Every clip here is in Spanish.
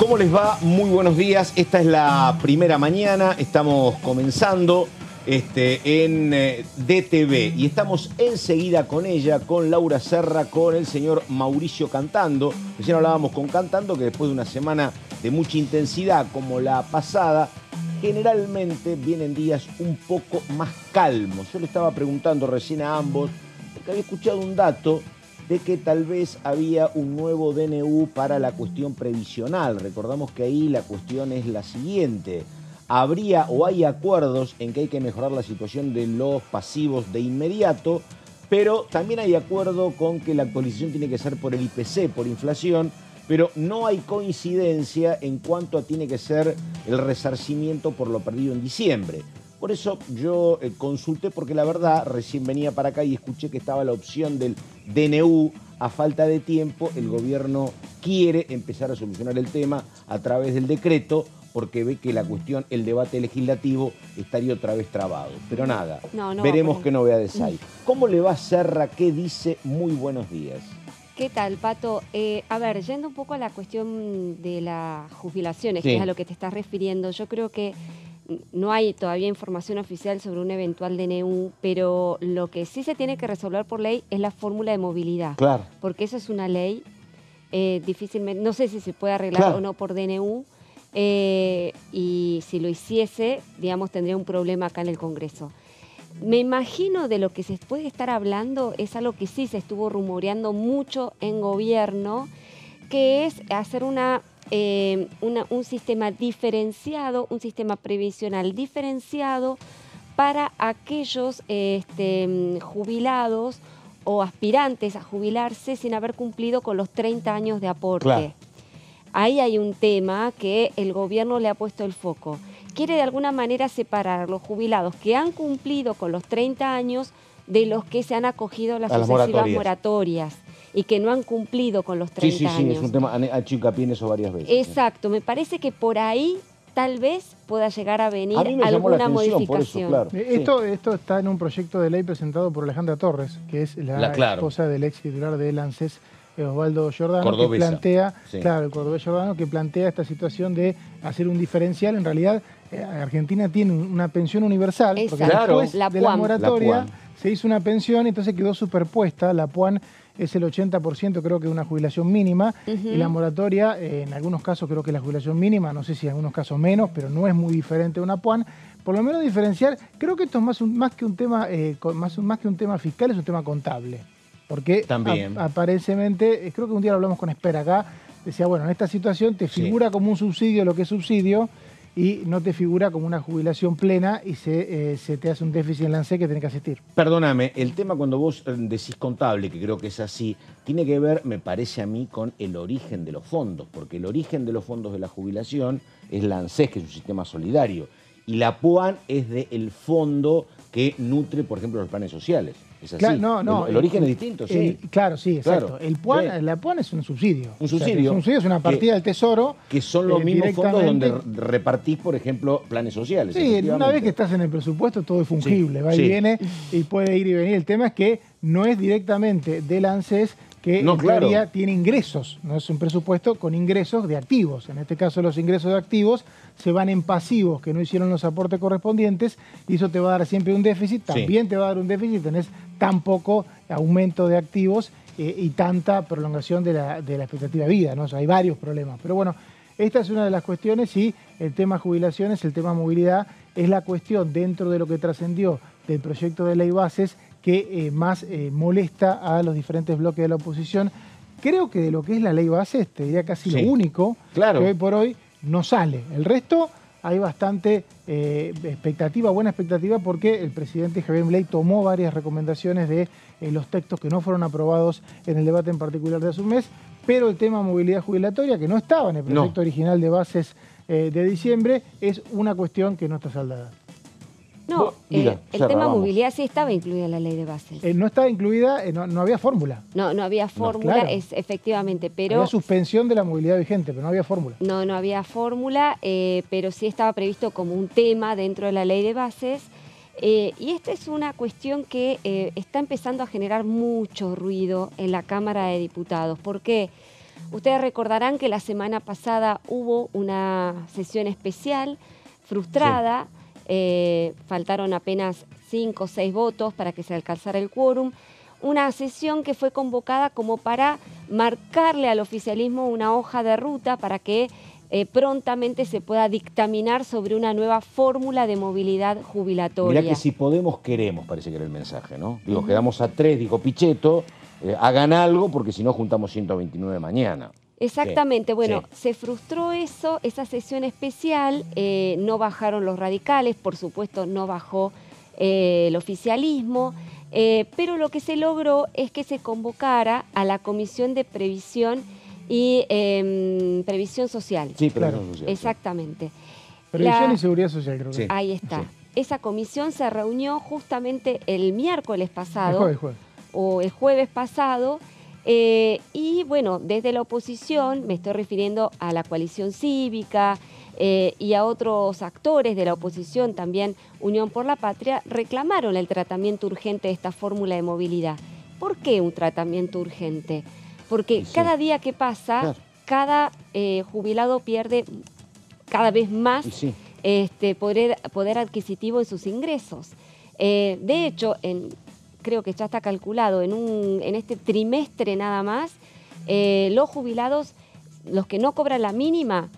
¿Cómo les va? Muy buenos días. Esta es la primera mañana. Estamos comenzando en DTV y estamos enseguida con ella, con Laura Serra, con el señor Mauricio Cantando. Recién hablábamos con Cantando que después de una semana de mucha intensidad como la pasada, generalmente vienen días un poco más calmos. Yo le estaba preguntando recién a ambos, porque había escuchado un dato de que tal vez había un nuevo DNU para la cuestión previsional. Recordamos que ahí la cuestión es la siguiente. Habría o hay acuerdos en que hay que mejorar la situación de los pasivos de inmediato, pero también hay acuerdo con que la actualización tiene que ser por el IPC, por inflación, pero no hay coincidencia en cuanto a tiene que ser el resarcimiento por lo perdido en diciembre. Por eso yo consulté, porque la verdad recién venía para acá y escuché que estaba la opción del DNU. A falta de tiempo, el gobierno quiere empezar a solucionar el tema a través del decreto, porque ve que la cuestión, el debate legislativo, estaría otra vez trabado. Pero nada, veremos qué novedades hay. ¿Cómo le va a Serra? ¿Qué dice? Muy buenos días. ¿Qué tal, Pato? A ver, yendo un poco a la cuestión de las jubilaciones, que es a lo que te estás refiriendo, yo creo que no hay todavía información oficial sobre un eventual DNU, pero lo que sí se tiene que resolver por ley es la fórmula de movilidad. Claro. Porque eso es una ley, difícilmente, no sé si se puede arreglar o no por DNU, y si lo hiciese, digamos, tendría un problema acá en el Congreso. Me imagino de lo que se puede estar hablando es algo que sí se estuvo rumoreando mucho en gobierno, que es hacer un sistema diferenciado, un sistema previsional diferenciado para aquellos jubilados o aspirantes a jubilarse sin haber cumplido con los 30 años de aporte. Claro. Ahí hay un tema que el gobierno le ha puesto el foco. Quiere de alguna manera separar a los jubilados que han cumplido con los 30 años de los que se han acogido a las sucesivas moratorias y que no han cumplido con los 30 años. Sí, es un tema, ha hecho hincapié en eso varias veces. Exacto, me parece que por ahí tal vez pueda llegar a venir alguna modificación. Por eso, claro. Esto está en un proyecto de ley presentado por Alejandra Torres, que es la esposa del ex titular del ANSES, Osvaldo Giordano, cordobesa, que plantea, el cordobés Giordano, que plantea esta situación de hacer un diferencial. En realidad, Argentina tiene una pensión universal, porque después de la moratoria se hizo una pensión, entonces quedó superpuesta. La PUAN es el 80%, creo que de una jubilación mínima, y la moratoria, en algunos casos creo que la jubilación mínima, no sé si en algunos casos menos, pero no es muy diferente de una PUAN. Por lo menos diferenciar, creo que esto es más que un tema fiscal, es un tema contable. Porque aparentemente, creo que un día lo hablamos con Esper acá, decía, bueno, en esta situación te figura como un subsidio lo que es subsidio y no te figura como una jubilación plena y se te hace un déficit en la ANSES que tenés que asistir. Perdóname, el tema cuando vos decís contable, que creo que es así, tiene que ver, me parece a mí, con el origen de los fondos, porque el origen de los fondos de la jubilación es la ANSES, que es un sistema solidario, y la PUAN es del fondo que nutre, por ejemplo, los planes sociales. ¿Es así? Claro, el origen es distinto, sí. Claro, sí, exacto. Claro. La PUAN es un subsidio. Un subsidio. Un subsidio es una partida del Tesoro. Que son los mismos fondos donde repartís, por ejemplo, planes sociales. Sí, una vez que estás en el presupuesto todo es fungible, va y viene y puede ir y venir. El tema es que no es directamente del ANSES, que en teoría tiene ingresos, no es un presupuesto con ingresos de activos. En este caso los ingresos de activos se van en pasivos que no hicieron los aportes correspondientes y eso te va a dar siempre un déficit, también te va a dar un déficit, tenés tan poco aumento de activos y tanta prolongación de la expectativa de vida, ¿no? O sea, hay varios problemas. Pero bueno, esta es una de las cuestiones y el tema jubilaciones, el tema movilidad, es la cuestión dentro de lo que trascendió del proyecto de ley bases que más molesta a los diferentes bloques de la oposición. Creo que de lo que es la ley bases, te diría casi lo único que hoy por hoy no sale. El resto hay bastante buena expectativa, porque el presidente Javier Milei tomó varias recomendaciones de los textos que no fueron aprobados en el debate en particular de hace un mes, pero el tema movilidad jubilatoria, que no estaba en el proyecto original de bases de diciembre, es una cuestión que no está saldada. No, el tema movilidad sí estaba incluida en la ley de bases. No estaba incluida, no había fórmula. No había fórmula, efectivamente, pero... Había suspensión de la movilidad vigente, pero no había fórmula. No había fórmula, pero sí estaba previsto como un tema dentro de la ley de bases. Y esta es una cuestión que está empezando a generar mucho ruido en la Cámara de Diputados. ¿Por qué? Ustedes recordarán que la semana pasada hubo una sesión especial frustrada, faltaron apenas 5 o 6 votos para que se alcanzara el quórum, una sesión que fue convocada como para marcarle al oficialismo una hoja de ruta para que prontamente se pueda dictaminar sobre una nueva fórmula de movilidad jubilatoria. Mirá que si podemos, queremos, parece que era el mensaje, ¿no? Digo, quedamos a 3, dijo Pichetto, hagan algo porque si no juntamos 129 mañana. Exactamente, Sí, bueno, sí. se frustró eso, esa sesión especial, no bajaron los radicales, por supuesto no bajó el oficialismo, pero lo que se logró es que se convocara a la Comisión de Previsión y Previsión Social. Sí, Previsión Social. Exactamente. Previsión y Seguridad Social, creo que. Sí. Ahí está. Sí. Esa comisión se reunió justamente el miércoles pasado, El jueves. o el jueves pasado, y bueno, desde la oposición, me estoy refiriendo a la coalición cívica y a otros actores de la oposición, también Unión por la Patria, reclamaron el tratamiento urgente de esta fórmula de movilidad. ¿Por qué un tratamiento urgente? Porque cada día que pasa, cada jubilado pierde cada vez más poder adquisitivo en sus ingresos. De hecho, creo que ya está calculado, en este trimestre nada más, los jubilados, los que no cobran la mínima,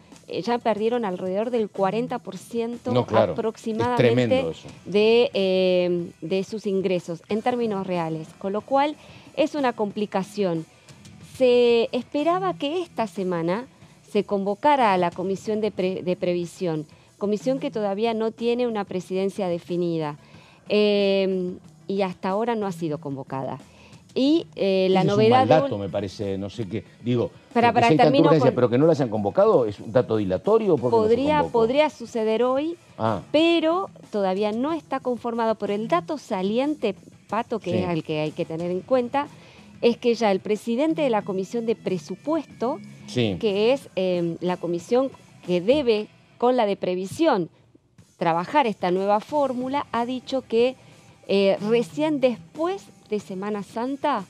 ya perdieron alrededor del 40% aproximadamente de sus ingresos en términos reales, con lo cual es una complicación. Se esperaba que esta semana se convocara a la Comisión de Previsión, comisión que todavía no tiene una presidencia definida. Y hasta ahora no ha sido convocada. Y la novedad... Es un mal dato, me parece, no sé qué. Digo, pero que no lo hayan convocado, ¿es un dato dilatorio? Podría suceder hoy, pero todavía no está conformado por el dato saliente, Pato, que es el que hay que tener en cuenta, es que ya el presidente de la Comisión de Presupuesto, que es la comisión que debe, con la de Previsión, trabajar esta nueva fórmula, ha dicho que recién después de Semana Santa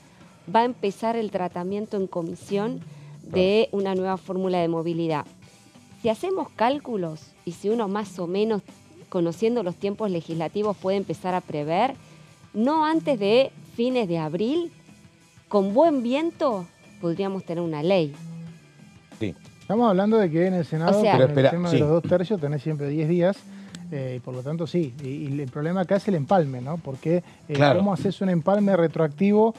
va a empezar el tratamiento en comisión de una nueva fórmula de movilidad. Si hacemos cálculos y si uno más o menos, conociendo los tiempos legislativos, puede empezar a prever, no antes de fines de abril, con buen viento, podríamos tener una ley. Sí. Estamos hablando de que en el Senado, con el tema de los 2 tercios, tenés siempre 10 días. Y por lo tanto, sí. Y el problema acá es el empalme, ¿no? Porque ¿cómo haces un empalme retroactivo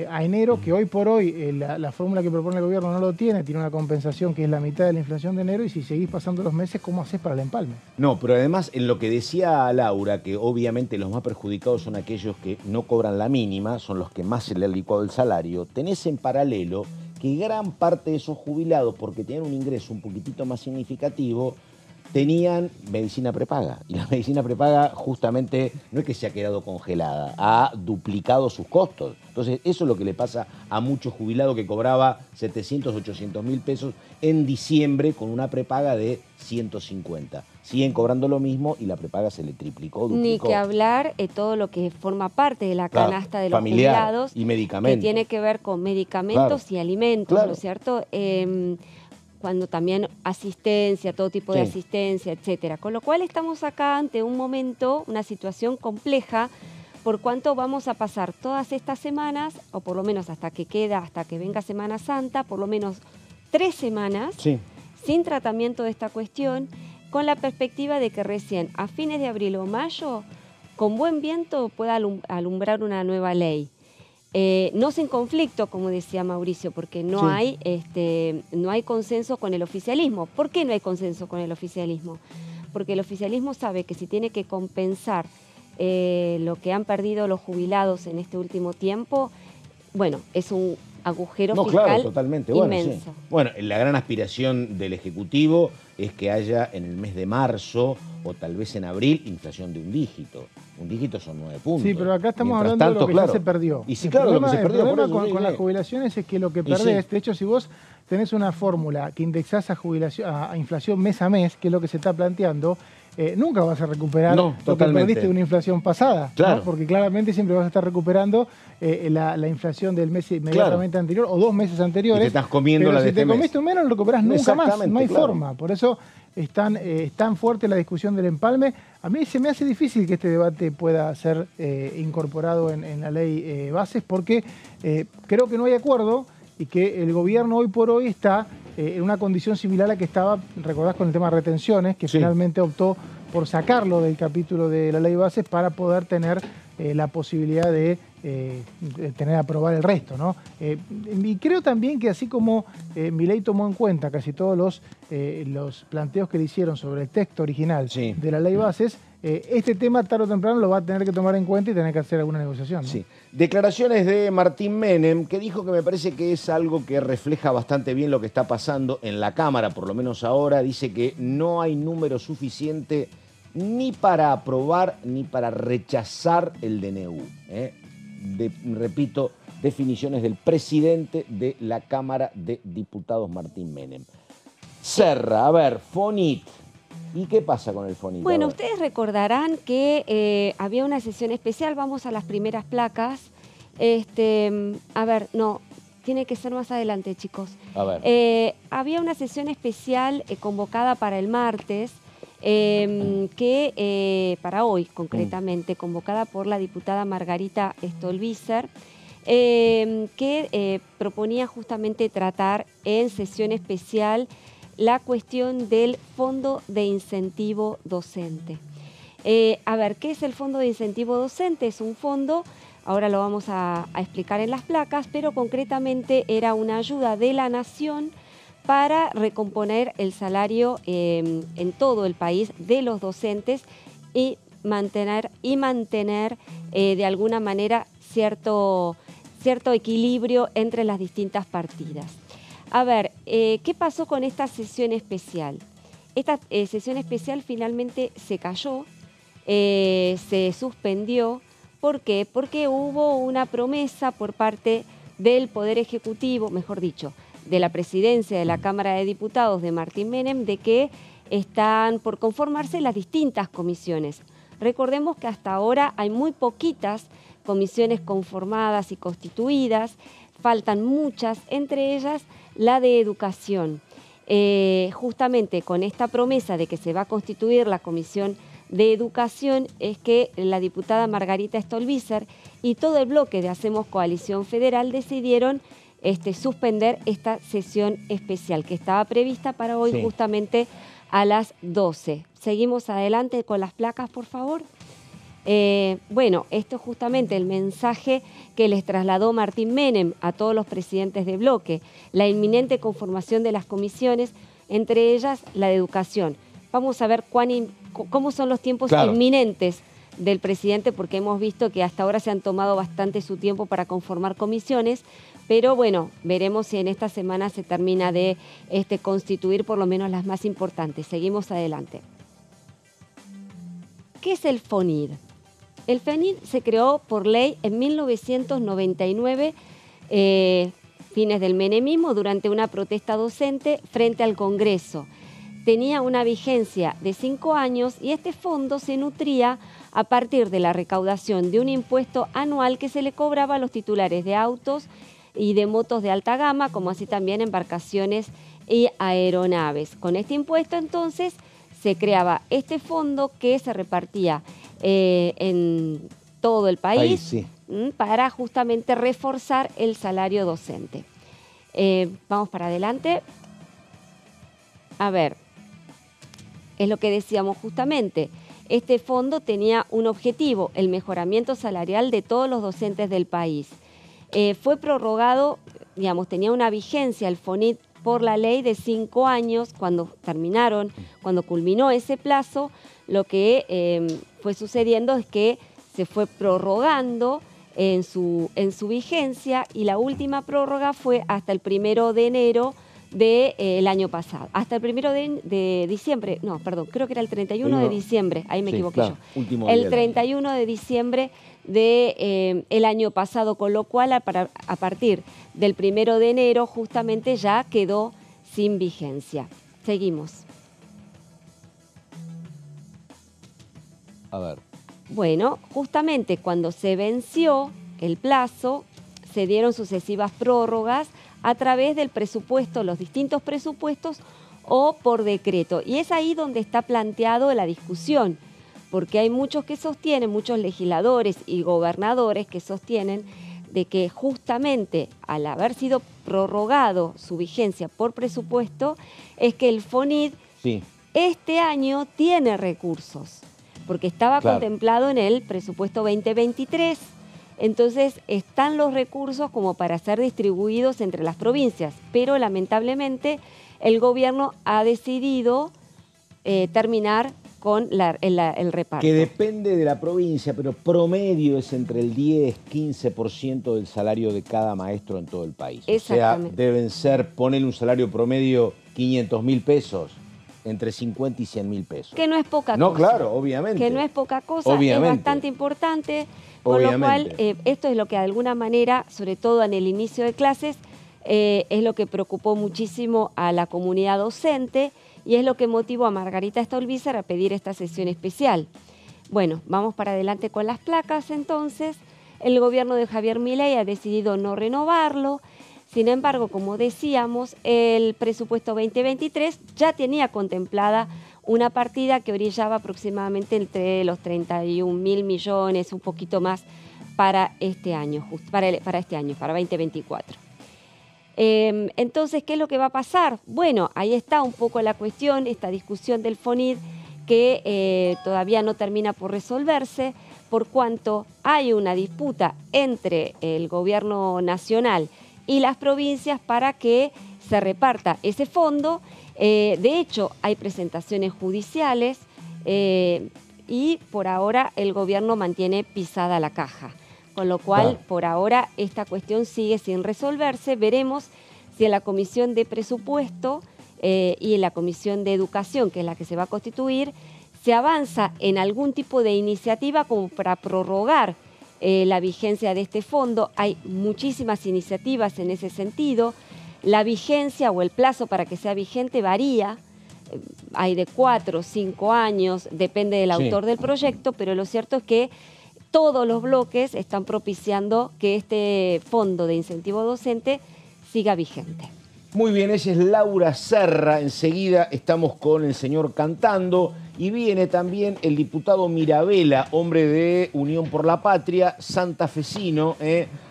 a enero, que hoy por hoy la fórmula que propone el gobierno no lo tiene una compensación que es la mitad de la inflación de enero, y si seguís pasando los meses, ¿cómo haces para el empalme? No, pero además, en lo que decía Laura, que obviamente los más perjudicados son aquellos que no cobran la mínima, son los que más se le ha licuado el salario, tenés en paralelo que gran parte de esos jubilados, porque tienen un ingreso un poquitito más significativo, tenían medicina prepaga. Y la medicina prepaga justamente no es que se ha quedado congelada, ha duplicado sus costos. Entonces, eso es lo que le pasa a muchos jubilados que cobraba 700, 800 mil pesos en diciembre con una prepaga de 150. Siguen cobrando lo mismo y la prepaga se le triplicó, duplicó. Ni que hablar todo lo que forma parte de la canasta de los jubilados. Y medicamentos. Que tiene que ver con medicamentos y alimentos, ¿no es cierto? Cuando también asistencia, todo tipo de asistencia, etcétera. Con lo cual estamos acá ante un momento, una situación compleja, por cuanto vamos a pasar todas estas semanas, o por lo menos hasta que venga Semana Santa, por lo menos 3 semanas, sin tratamiento de esta cuestión, con la perspectiva de que recién a fines de abril o mayo, con buen viento, pueda alumbrar una nueva ley. No sin conflicto, como decía Mauricio, porque no hay consenso con el oficialismo. ¿Por qué no hay consenso con el oficialismo? Porque el oficialismo sabe que si tiene que compensar lo que han perdido los jubilados en este último tiempo, bueno, es un agujero fiscal totalmente. inmenso. Bueno, la gran aspiración del Ejecutivo es que haya en el mes de marzo o tal vez en abril inflación de un dígito. Un dígito son 9 puntos. Sí, pero acá estamos hablando de lo que ya se perdió. Y sí, claro, lo que se perdió. El problema con las jubilaciones es que lo que perdés, de hecho, si vos tenés una fórmula que indexás a inflación mes a mes, que es lo que se está planteando, nunca vas a recuperar lo que perdiste de una inflación pasada, claro. ¿no? Porque claramente siempre vas a estar recuperando la inflación del mes inmediatamente anterior o 2 meses anteriores. Y te estás comiendo la de este mes. Si te comiste un menos, no lo recuperás nunca más, no hay forma. Por eso es tan fuerte la discusión del empalme. A mí se me hace difícil que este debate pueda ser incorporado en la ley bases, porque creo que no hay acuerdo y que el gobierno hoy por hoy está en una condición similar a la que estaba, recordás, con el tema de retenciones, que finalmente optó por sacarlo del capítulo de la ley bases para poder tener la posibilidad de tener a aprobar el resto, ¿no? Y creo también que así como Milei tomó en cuenta casi todos los planteos que le hicieron sobre el texto original de la ley bases, este tema tarde o temprano lo va a tener que tomar en cuenta y tener que hacer alguna negociación, ¿no? Sí. Declaraciones de Martín Menem, que dijo que me parece que es algo que refleja bastante bien lo que está pasando en la Cámara, por lo menos ahora. Dice que no hay número suficiente ni para aprobar ni para rechazar el DNU. Repito, definiciones del presidente de la Cámara de Diputados, Martín Menem. Serra, a ver, Fonit. ¿Y qué pasa con el Fonit? Bueno, ustedes recordarán que había una sesión especial, vamos a las primeras placas. A ver, no, tiene que ser más adelante, chicos. A ver. Había una sesión especial convocada para el martes, para hoy concretamente, convocada por la diputada Margarita Stolbizer, que proponía justamente tratar en sesión especial la cuestión del Fondo de Incentivo Docente. A ver, ¿qué es el Fondo de Incentivo Docente? Es un fondo, ahora lo vamos a explicar en las placas, pero concretamente era una ayuda de la Nación para recomponer el salario en todo el país de los docentes y mantener de alguna manera cierto equilibrio entre las distintas partidas. A ver, ¿qué pasó con esta sesión especial? Esta sesión especial finalmente se cayó, se suspendió. ¿Por qué? Porque hubo una promesa por parte del Poder Ejecutivo, mejor dicho, de la presidencia de la Cámara de Diputados de Martín Menem, de que están por conformarse las distintas comisiones. Recordemos que hasta ahora hay muy poquitas comisiones conformadas y constituidas, faltan muchas, entre ellas la de educación. Justamente con esta promesa de que se va a constituir la comisión de educación es que la diputada Margarita Stolbizer y todo el bloque de Hacemos Coalición Federal decidieron suspender esta sesión especial que estaba prevista para hoy justamente a las 12. Seguimos adelante con las placas, por favor. Bueno, esto es justamente el mensaje que les trasladó Martín Menem a todos los presidentes de bloque, la inminente conformación de las comisiones, entre ellas la de educación. Vamos a ver cómo son los tiempos inminentes del presidente, porque hemos visto que hasta ahora se han tomado bastante su tiempo para conformar comisiones, pero bueno, veremos si en esta semana se termina de constituir por lo menos las más importantes. Seguimos adelante. ¿Qué es el FONID? El FONID se creó por ley en 1999, fines del menemismo, durante una protesta docente frente al Congreso. Tenía una vigencia de 5 años y este fondo se nutría a partir de la recaudación de un impuesto anual que se le cobraba a los titulares de autos y de motos de alta gama, como así también embarcaciones y aeronaves. Con este impuesto entonces se creaba este fondo que se repartía en todo el país para justamente reforzar el salario docente. Vamos para adelante. A ver, es lo que decíamos justamente. Este fondo tenía un objetivo, el mejoramiento salarial de todos los docentes del país. Fue prorrogado, digamos, tenía una vigencia el FONID por la ley de 5 años. Cuando culminó ese plazo, lo que fue sucediendo es que se fue prorrogando en su vigencia y la última prórroga fue hasta el 1 de enero del año pasado. Hasta el 1 de diciembre, no, perdón, creo que era el 31 de diciembre, ahí me equivoqué yo. El 31 de diciembre del año pasado, con lo cual a partir del 1 de enero justamente ya quedó sin vigencia. Seguimos. A ver. Bueno, justamente cuando se venció el plazo, se dieron sucesivas prórrogas a través del presupuesto, los distintos presupuestos o por decreto. Y es ahí donde está planteado la discusión, porque hay muchos que sostienen, muchos legisladores y gobernadores que sostienen de que justamente al haber sido prorrogado su vigencia por presupuesto, es que el FONID este año tiene recursos, porque estaba contemplado en el presupuesto 2023, entonces están los recursos como para ser distribuidos entre las provincias, pero lamentablemente el gobierno ha decidido terminar con el reparto. Que depende de la provincia, pero promedio es entre el 10-15% del salario de cada maestro en todo el país. O sea, deben ser, ponerle un salario promedio 500.000 pesos, entre 50 y 100.000 pesos. Que no es poca cosa. No, claro, obviamente. Que no es poca cosa, es bastante importante, con lo cual esto es lo que de alguna manera, sobre todo en el inicio de clases, es lo que preocupó muchísimo a la comunidad docente y es lo que motivó a Margarita Stolbizer a pedir esta sesión especial. Bueno, vamos para adelante con las placas entonces. El gobierno de Javier Milei ha decidido no renovarlo. Sin embargo, como decíamos, el presupuesto 2023 ya tenía contemplada una partida que orillaba aproximadamente entre los 31.000 millones, un poquito más, para este año, para 2024. Entonces, ¿qué es lo que va a pasar? Bueno, ahí está un poco la cuestión, esta discusión del FONID que todavía no termina por resolverse, por cuanto hay una disputa entre el gobierno nacional y las provincias para que se reparta ese fondo. De hecho, hay presentaciones judiciales y por ahora el gobierno mantiene pisada la caja. Con lo cual, por ahora, esta cuestión sigue sin resolverse. Veremos si en la Comisión de Presupuesto y en la Comisión de Educación, que es la que se va a constituir, se avanza en algún tipo de iniciativa como para prorrogar la vigencia de este fondo. Hay muchísimas iniciativas en ese sentido. La vigencia o el plazo para que sea vigente varía. Hay de 4 o 5 años, depende del autor del proyecto, pero lo cierto es que todos los bloques están propiciando que este fondo de incentivo docente siga vigente. Muy bien, ella es Laura Serra. Enseguida estamos con el señor cantando y viene también el diputado Mirabella, hombre de Unión por la Patria, santafesino,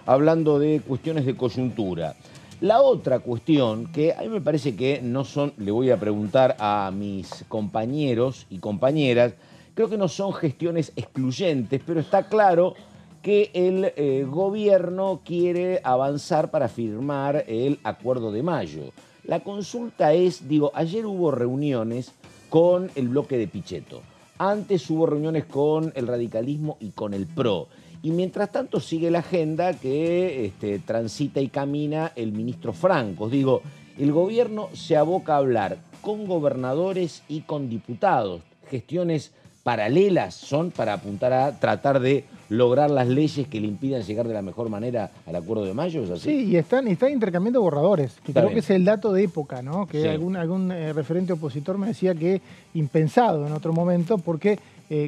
hablando de cuestiones de coyuntura. La otra cuestión que a mí me parece que no son, le voy a preguntar a mis compañeros y compañeras, creo que no son gestiones excluyentes, pero está claro que el gobierno quiere avanzar para firmar el Acuerdo de Mayo. La consulta es, ayer hubo reuniones con el bloque de Pichetto, antes hubo reuniones con el radicalismo y con el PRO, y mientras tanto sigue la agenda que transita y camina el ministro Francos. El gobierno se aboca a hablar con gobernadores y con diputados, gestiones paralelas son para apuntar a tratar de lograr las leyes que le impidan llegar de la mejor manera al Acuerdo de Mayo, ¿es así? Sí, y están intercambiando borradores, que creo que es el dato de época, ¿no? Que algún referente opositor me decía que impensado en otro momento, porque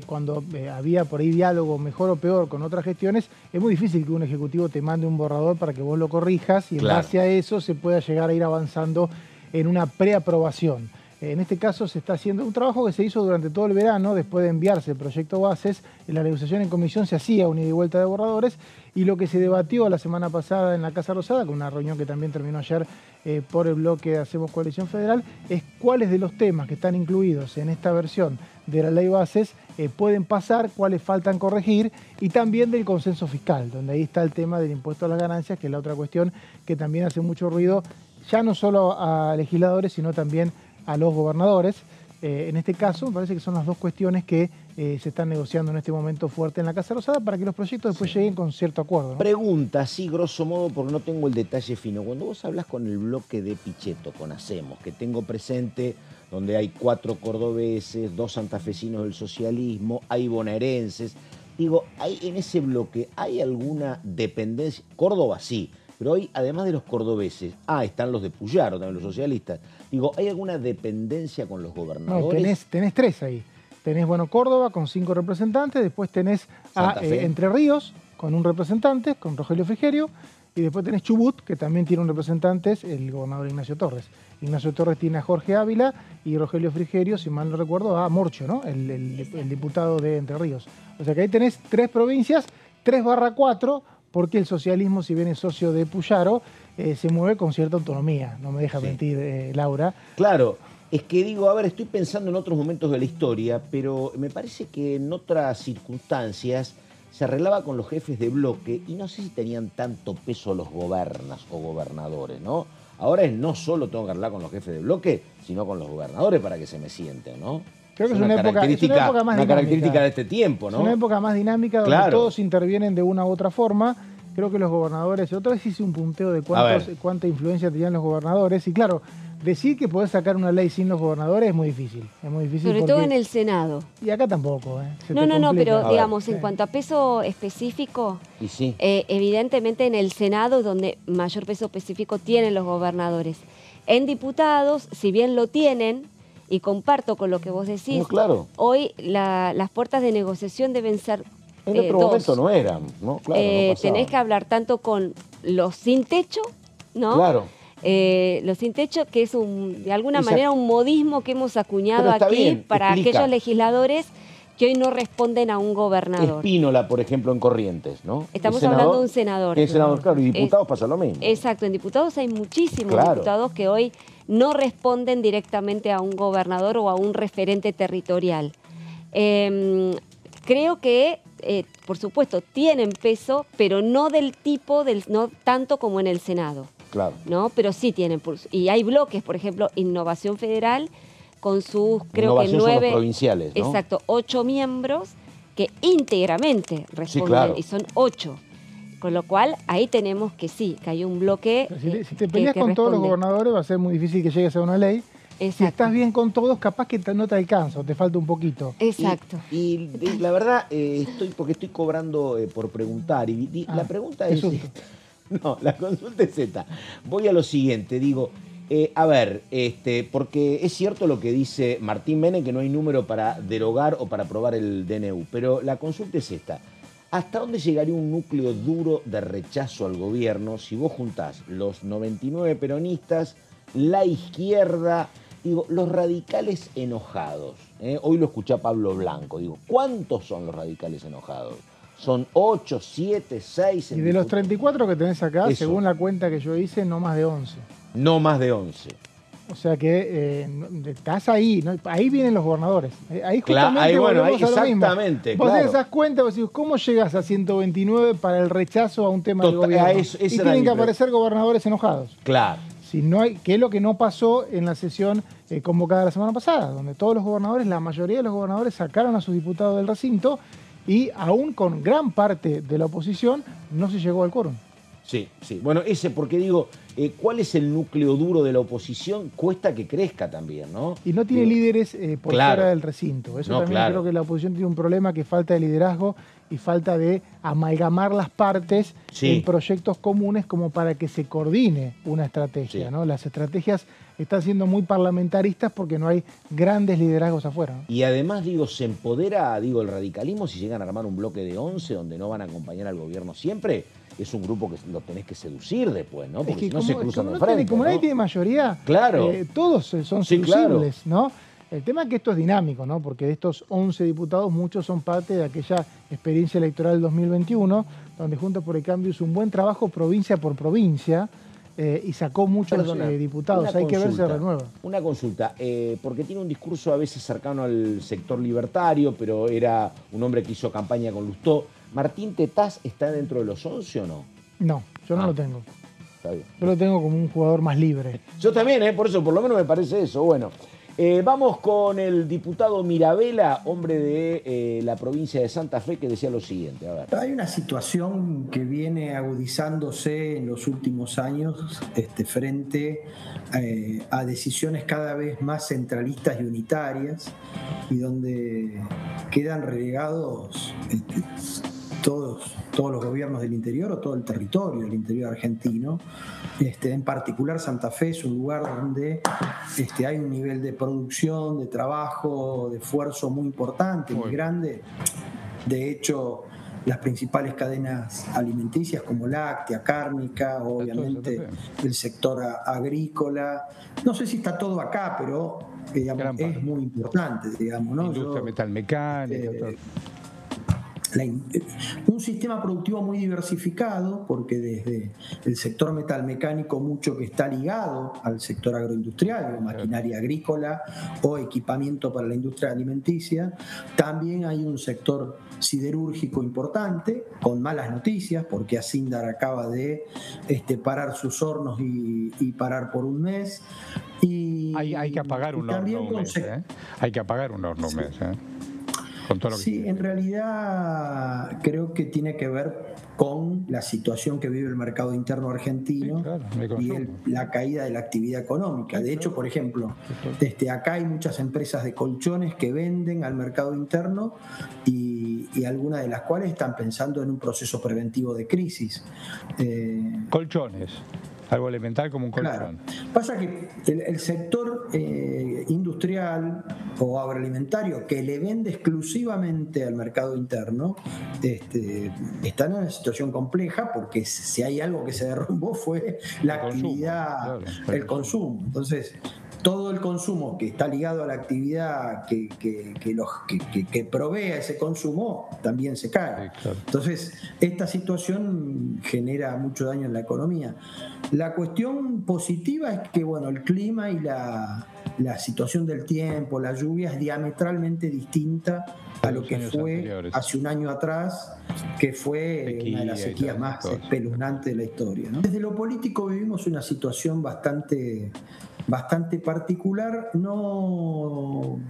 cuando había por ahí diálogo mejor o peor con otras gestiones, es muy difícil que un ejecutivo te mande un borrador para que vos lo corrijas y en base a eso se pueda llegar a ir avanzando en una preaprobación. En este caso se está haciendo un trabajo que se hizo durante todo el verano, después de enviarse el proyecto bases, en la negociación en comisión se hacía un ida y vuelta de borradores y lo que se debatió la semana pasada en la Casa Rosada, con una reunión que también terminó ayer por el bloque de Hacemos Coalición Federal, es cuáles de los temas que están incluidos en esta versión de la ley bases pueden pasar, cuáles faltan corregir y también del consenso fiscal, donde ahí está el tema del impuesto a las ganancias, que es la otra cuestión que también hace mucho ruido, ya no solo a legisladores, sino también a los gobernadores. En este caso, me parece que son las dos cuestiones que se están negociando en este momento fuerte en la Casa Rosada para que los proyectos después lleguen con cierto acuerdo, ¿no? Pregunta, sí, grosso modo, porque no tengo el detalle fino. Cuando vos hablas con el bloque de Pichetto, con Hacemos, que tengo presente, donde hay 4 cordobeses, 2 santafesinos del socialismo, hay bonaerenses, ¿hay en ese bloque hay alguna dependencia? Córdoba sí, pero hoy, además de los cordobeses, están los de Puyaro, también los socialistas. ¿Hay alguna dependencia con los gobernadores? No, tenés 3 ahí. tenés, bueno, Córdoba con 5 representantes, después tenés a Entre Ríos con un representante, con Rogelio Frigerio, y después tenés Chubut, que también tiene un representante, el gobernador Ignacio Torres. Ignacio Torres tiene a Jorge Ávila y Rogelio Frigerio, si mal no recuerdo, a Morcho, ¿no? El diputado de Entre Ríos. O sea que ahí tenés 3 provincias, 3/4, porque el socialismo, si bien es socio de Puyaro, se mueve con cierta autonomía. No me deja mentir, Laura. Claro. Es que digo, a ver, estoy pensando en otros momentos de la historia, pero me parece que en otras circunstancias se arreglaba con los jefes de bloque y no sé si tenían tanto peso los gobernas o gobernadores, ¿no? Ahora es no solo tengo que arreglar con los jefes de bloque, sino con los gobernadores para que se me sienten, ¿no? Creo que es una característica de este tiempo, ¿no? Es una época más dinámica donde todos intervienen de una u otra forma. Creo que los gobernadores, otra vez hice un punteo de cuánta influencia tenían los gobernadores, y claro, decir que podés sacar una ley sin los gobernadores es muy difícil. Es muy difícil. Sobre todo en el Senado. Y acá tampoco. No, pero digamos, en cuanto a peso específico, evidentemente en el Senado es donde mayor peso específico tienen los gobernadores. En diputados, si bien lo tienen, y comparto con lo que vos decís, hoy las puertas de negociación deben ser en otro momento no eran, ¿no? Claro, no tenés que hablar tanto con los sin techo, ¿no? Claro. Los sin techo, que es de alguna manera un modismo que hemos acuñado aquí para aquellos legisladores que hoy no responden a un gobernador. Espínola, por ejemplo, en Corrientes, ¿no? Estamos hablando de un senador. El senador, claro, y diputados pasa lo mismo. Exacto, en diputados hay muchísimos diputados que hoy no responden directamente a un gobernador o a un referente territorial. Creo que, por supuesto, tienen peso, pero no del tipo, no tanto como en el Senado. Claro. ¿No? Pero sí tienen pulso. Y hay bloques, por ejemplo, Innovación Federal, con sus, creo que 9... son los provinciales, ¿no? Exacto, 8 miembros que íntegramente responden, y son 8. Con lo cual, ahí tenemos que que hay un bloque. Si te peleas con todos los gobernadores, va a ser muy difícil que llegues a una ley. Exacto. Si estás bien con todos, capaz que no te alcanza o te falta un poquito. Exacto. Y la verdad, porque estoy cobrando por preguntar. Y la pregunta es... No, la consulta es esta. Voy a lo siguiente, digo, a ver, porque es cierto lo que dice Martín Menem, que no hay número para derogar o para aprobar el DNU, pero la consulta es esta. ¿Hasta dónde llegaría un núcleo duro de rechazo al gobierno si vos juntás los 99 peronistas, la izquierda, digo, los radicales enojados? Hoy lo escuché a Pablo Blanco, digo, ¿cuántos son los radicales enojados? Son 8, 7, 6... Y de los 34 que tenés acá, según la cuenta que yo hice, no más de 11. No más de 11. O sea que estás ahí, ¿no? Ahí vienen los gobernadores. Ahí justamente ahí exactamente. Vos te das cuenta, vos decís, ¿cómo llegas a 129 para el rechazo a un tema del gobierno? Y tienen que aparecer gobernadores enojados. Claro. Si no hay, que es lo que no pasó en la sesión convocada la semana pasada, donde todos los gobernadores, la mayoría de los gobernadores sacaron a sus diputados del recinto, y aún con gran parte de la oposición no se llegó al quórum. Sí. Bueno, porque digo, ¿cuál es el núcleo duro de la oposición? Cuesta que crezca también, ¿no? Y no tiene líderes por fuera del recinto. Eso también creo que la oposición tiene un problema, que falta de liderazgo y falta de amalgamar las partes en proyectos comunes como para que se coordine una estrategia, ¿no? Las estrategias están siendo muy parlamentaristas porque no hay grandes liderazgos afuera, ¿no? Y además, digo, se empodera, el radicalismo si llegan a armar un bloque de 11 donde no van a acompañar al gobierno siempre. Es un grupo que lo tenés que seducir después, ¿no? Porque si no se cruzan de frente. Como nadie tiene mayoría, todos son seducibles, ¿no? El tema es que esto es dinámico, ¿no? Porque de estos 11 diputados, muchos son parte de aquella experiencia electoral 2021, donde Juntos por el Cambio hizo un buen trabajo provincia por provincia y sacó muchos diputados. Hay que ver si se renueva. Una consulta, porque tiene un discurso a veces cercano al sector libertario, pero era un hombre que hizo campaña con Lustó. ¿Martín Tetaz está dentro de los 11 o no? No, yo no lo tengo. Está bien. Yo lo tengo como un jugador más libre. Yo también, por eso, por lo menos me parece eso. Bueno, vamos con el diputado Mirabella, hombre de la provincia de Santa Fe, que decía lo siguiente. A ver. Hay una situación que viene agudizándose en los últimos años frente a decisiones cada vez más centralistas y unitarias, y donde quedan relegados todos los gobiernos del interior o todo el territorio del interior argentino. En particular Santa Fe es un lugar donde hay un nivel de producción, de trabajo, de esfuerzo muy importante, muy grande. De hecho, las principales cadenas alimenticias como láctea, cárnica, obviamente el sector agrícola. No sé si está todo acá, pero digamos, es muy importante, digamos, ¿no? Industria metalmecánica, un sistema productivo muy diversificado, porque desde el sector metalmecánico mucho que está ligado al sector agroindustrial, o maquinaria agrícola o equipamiento para la industria alimenticia. También hay un sector siderúrgico importante, con malas noticias, porque Asindar acaba de parar sus hornos y parar por un mes. Hay que apagar un horno un mes, Hay que apagar un horno un mes, Con todo lo que sí, en realidad creo que tiene que ver con la situación que vive el mercado interno argentino, y la caída de la actividad económica. De hecho, por ejemplo, acá hay muchas empresas de colchones que venden al mercado interno y algunas de las cuales están pensando en un proceso preventivo de crisis. Colchones. Algo elemental como un colchón. Claro. Pasa que el sector industrial o agroalimentario que le vende exclusivamente al mercado interno está en una situación compleja, porque si hay algo que se derrumbó fue la actividad, el consumo. Entonces, todo el consumo que está ligado a la actividad que provee ese consumo también se cae. Entonces, esta situación genera mucho daño en la economía. La cuestión positiva es que, bueno, el clima y la situación del tiempo, la lluvia, es diametralmente distinta a lo que fue hace un año atrás, que fue una de las sequías más espeluznantes de la historia, ¿no? Desde lo político vivimos una situación bastante particular, no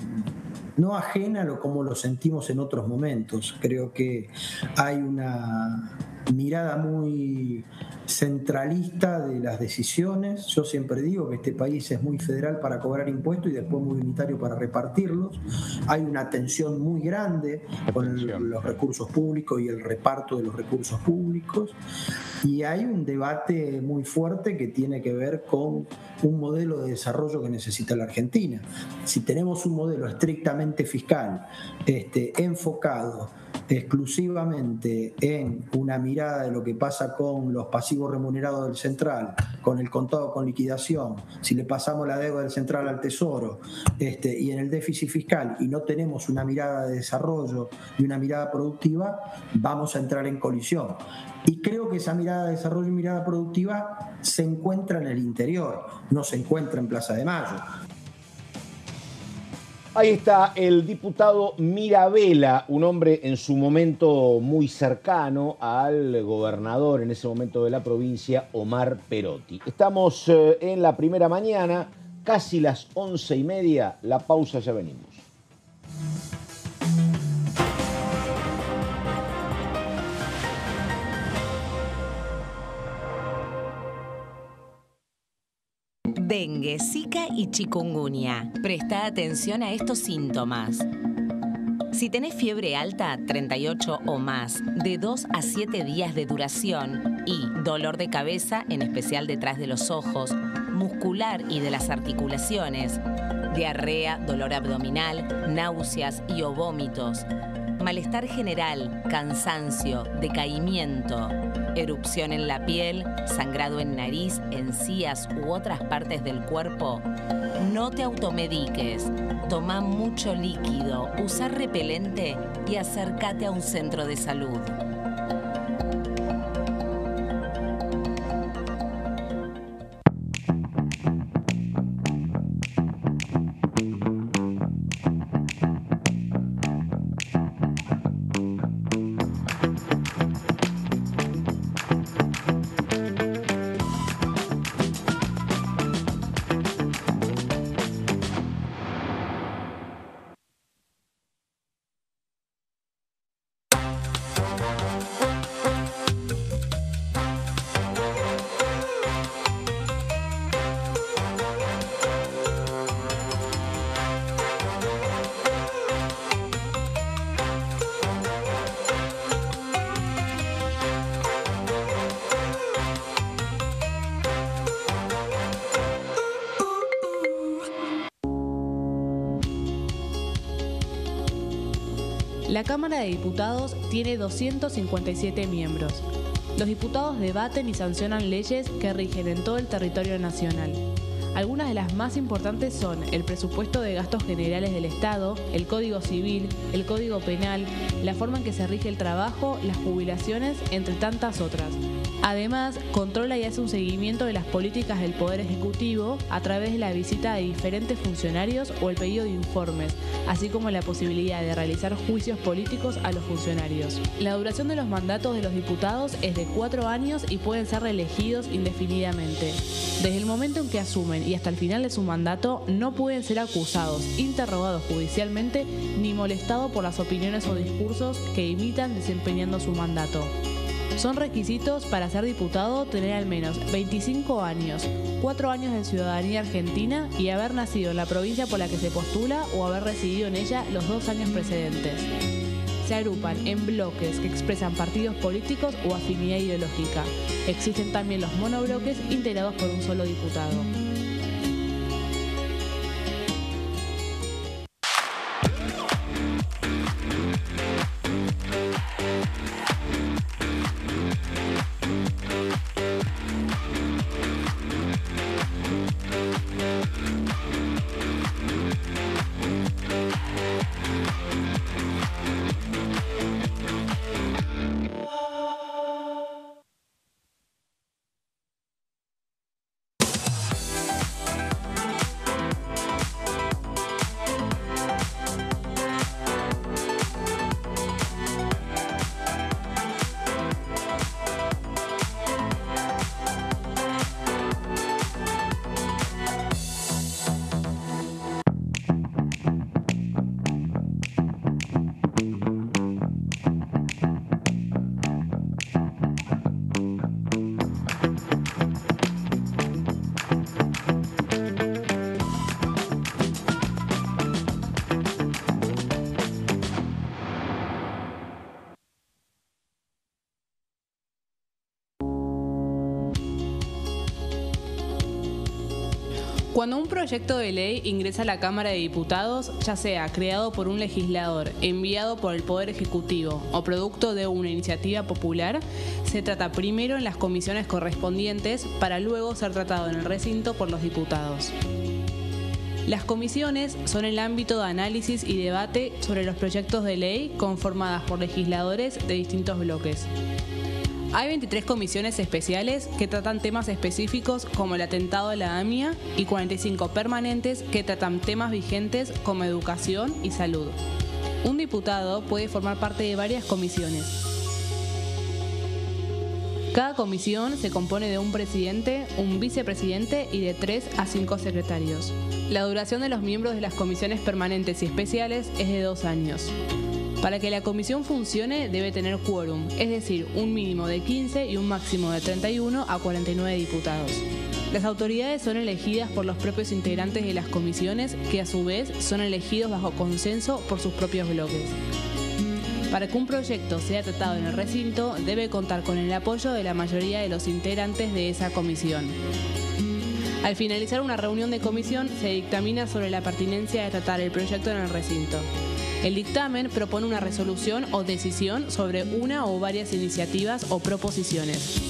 ajena a como lo sentimos en otros momentos. Creo que hay una mirada muy centralista de las decisiones. Yo siempre digo que este país es muy federal para cobrar impuestos y después muy unitario para repartirlos. Hay una tensión muy grande con los recursos públicos y el reparto de los recursos públicos, y hay un debate muy fuerte que tiene que ver con un modelo de desarrollo que necesita la Argentina. Si tenemos un modelo estrictamente fiscal, enfocado exclusivamente en una mirada de lo que pasa con los pasivos remunerados del central, con el contado con liquidación, si le pasamos la deuda del central al tesoro, y en el déficit fiscal, y no tenemos una mirada de desarrollo y una mirada productiva, vamos a entrar en colisión. Y creo que esa mirada de desarrollo y mirada productiva se encuentra en el interior, no se encuentra en Plaza de Mayo. Ahí está el diputado Mirabella, un hombre en su momento muy cercano al gobernador en ese momento de la provincia, Omar Perotti. Estamos en la primera mañana, casi las 11:30, la pausa, ya venimos. Dengue, Zika y chikungunya. Presta atención a estos síntomas. Si tenés fiebre alta, 38 o más, de 2 a 7 días de duración, y dolor de cabeza, en especial detrás de los ojos, muscular y de las articulaciones, diarrea, dolor abdominal, náuseas y o vómitos, malestar general, cansancio, decaimiento, erupción en la piel, sangrado en nariz, encías u otras partes del cuerpo, no te automediques. Toma mucho líquido, usa repelente y acércate a un centro de salud. La Cámara de Diputados tiene 257 miembros. Los diputados debaten y sancionan leyes que rigen en todo el territorio nacional. Algunas de las más importantes son el presupuesto de gastos generales del Estado, el Código Civil, el Código Penal, la forma en que se rige el trabajo, las jubilaciones, entre tantas otras. Además, controla y hace un seguimiento de las políticas del Poder Ejecutivo a través de la visita de diferentes funcionarios o el pedido de informes, así como la posibilidad de realizar juicios políticos a los funcionarios. La duración de los mandatos de los diputados es de 4 años y pueden ser reelegidos indefinidamente. Desde el momento en que asumen y hasta el final de su mandato, no pueden ser acusados, interrogados judicialmente, ni molestados por las opiniones o discursos que imitan desempeñando su mandato. Son requisitos para ser diputado tener al menos 25 años, 4 años de ciudadanía argentina y haber nacido en la provincia por la que se postula o haber residido en ella los 2 años precedentes. Se agrupan en bloques que expresan partidos políticos o afinidad ideológica. Existen también los monobloques integrados por un solo diputado. Cuando un proyecto de ley ingresa a la Cámara de Diputados, ya sea creado por un legislador, enviado por el Poder Ejecutivo o producto de una iniciativa popular, se trata primero en las comisiones correspondientes para luego ser tratado en el recinto por los diputados. Las comisiones son el ámbito de análisis y debate sobre los proyectos de ley conformadas por legisladores de distintos bloques. Hay 23 comisiones especiales que tratan temas específicos como el atentado de la AMIA y 45 permanentes que tratan temas vigentes como educación y salud. Un diputado puede formar parte de varias comisiones. Cada comisión se compone de un presidente, un vicepresidente y de 3 a 5 secretarios. La duración de los miembros de las comisiones permanentes y especiales es de 2 años. Para que la comisión funcione debe tener quórum, es decir, un mínimo de 15 y un máximo de 31 a 49 diputados. Las autoridades son elegidas por los propios integrantes de las comisiones, que a su vez son elegidos bajo consenso por sus propios bloques. Para que un proyecto sea tratado en el recinto, debe contar con el apoyo de la mayoría de los integrantes de esa comisión. Al finalizar una reunión de comisión, se dictamina sobre la pertinencia de tratar el proyecto en el recinto. El dictamen propone una resolución o decisión sobre una o varias iniciativas o proposiciones.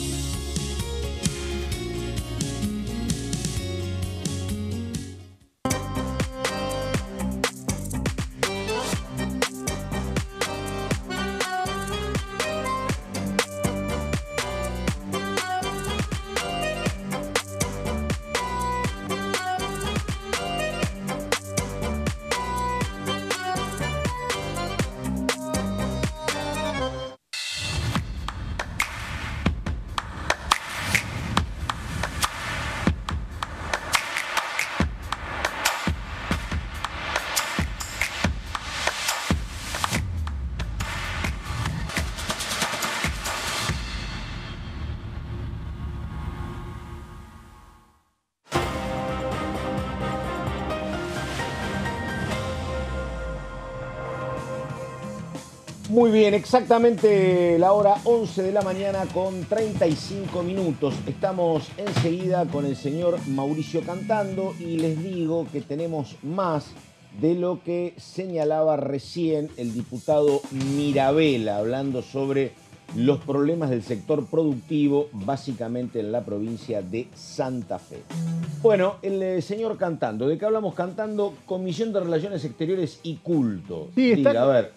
Muy bien, exactamente la hora 11 de la mañana con 35 minutos. Estamos enseguida con el señor Mauricio Cantando y les digo que tenemos más de lo que señalaba recién el diputado Mirabella, hablando sobre los problemas del sector productivo, básicamente en la provincia de Santa Fe. Bueno, el señor Cantando, ¿de qué hablamos? Cantando, Comisión de Relaciones Exteriores y Culto. Sí,